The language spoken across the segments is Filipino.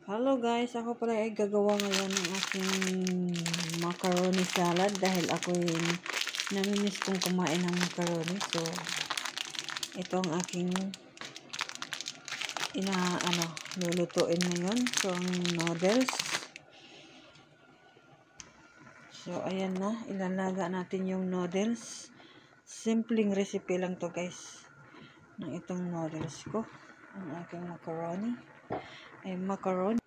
Hello guys, ako pala ay gagawa ngayon ng aking macaroni salad dahil ako namimiss kong kumain ng macaroni. So, ito ang aking lulutuin ngayon. So, ang noodles. So, ayan na, ilalaga natin yung noodles. Simpleng recipe lang to guys, ng itong noodles ko. Ang aking macaroni. Ay macaroni.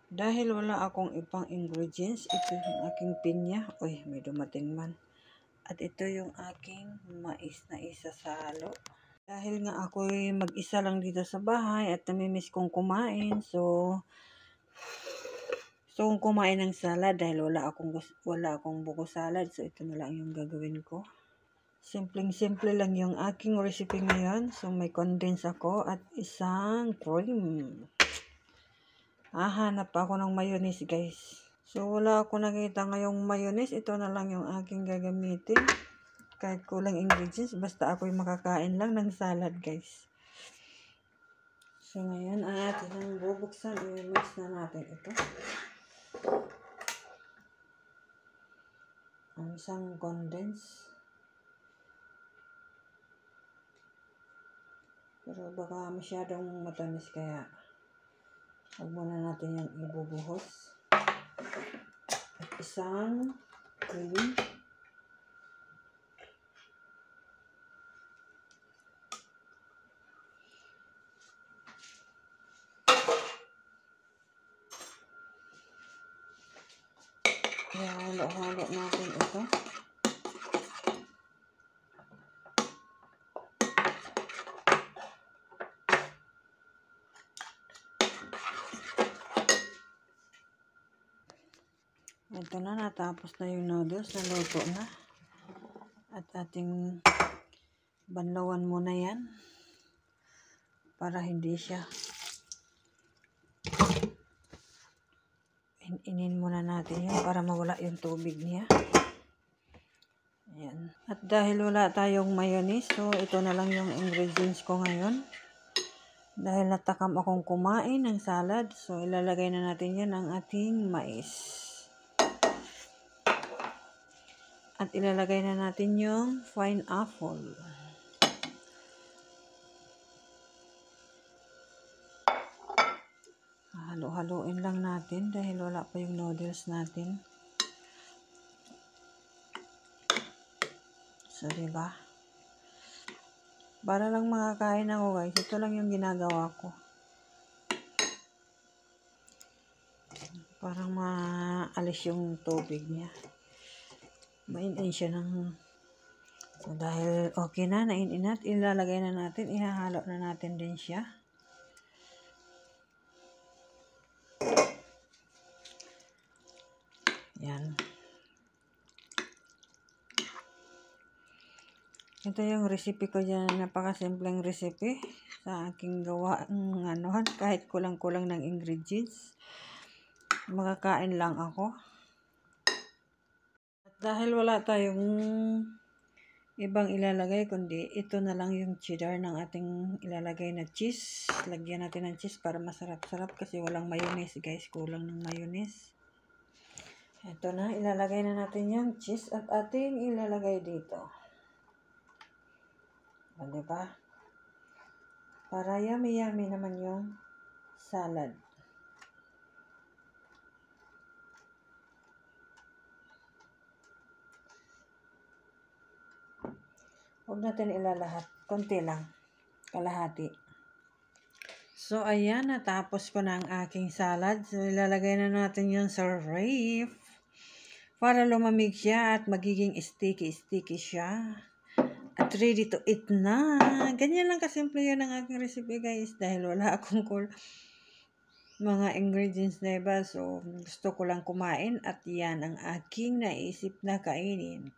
Dahil wala akong ibang ingredients, ito yung aking pinya. Uy, may dumating man. At ito yung aking mais na isasalo. Dahil nga ako'y mag-isa lang dito sa bahay at namimiss kong kumain. So kung kumain ng salad dahil wala akong buko salad. So ito na lang yung gagawin ko. Simpleng-simple lang yung aking recipe ngayon. So may condense ako at isang cream. Hahanap pa ako ng mayonnaise guys. So wala ako nakita ngayong mayonnaise. Ito na lang yung aking gagamitin. Kahit kulang ingredients. Basta ako'y makakain lang ng salad guys. So ngayon atin ang bubuksan. I-mix na natin ito. Ang isang condense. Pero baka masyadong matamis kaya huwag muna natin yung ibubuhos. At isang cream. Halo-halo natin ito. Ito na, natapos na yung noodles, naluto na. At ating banlawan muna yan. Para hindi siya. Inin muna natin yun para mawala yung tubig niya. Ayan. At dahil wala tayong mayonnaise, so ito na lang yung ingredients ko ngayon. Dahil natakam akong kumain ng salad, so ilalagay na natin yan ang ating mais. At ilalagay na natin yung pineapple. Halo-haloin lang natin dahil wala pa yung noodles natin. So, diba? Para lang makakain ako guys. Ito lang yung ginagawa ko. Parang maalis yung tubig niya. Mainin siya ng... So, dahil okay na, nainit, ilalagay na natin, ihahalo na natin din siya. Yan. Ito yung recipe ko dyan, napakasimpleng recipe sa aking gawa ng kahit kulang-kulang ng ingredients. Makakain lang ako. Dahil wala tayong ibang ilalagay, kundi ito na lang yung cheddar ng ating ilalagay na cheese. Lagyan natin ng cheese para masarap-sarap kasi walang mayonnaise guys. Kulang ng mayonnaise. Ito na, ilalagay na natin yung cheese at ating ilalagay dito. O, diba? Para yummy-yummy naman yung salad. Huwag natin ilalahat. Konti lang. Kalahati. So, ayan. Natapos ko na ang aking salad. So, ilalagay na natin yun sa ref. Para lumamig siya at magiging sticky-sticky siya. At ready to eat na. Ganyan lang kasimple yan ang aking recipe guys. Dahil wala akong mga ingredients na iba. So, gusto ko lang kumain. At yan ang aking naisip na kainin.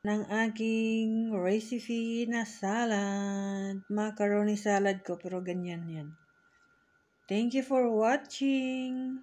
Ng aking recipe na salad. Macaroni salad ko, pero ganyan yan. Thank you for watching.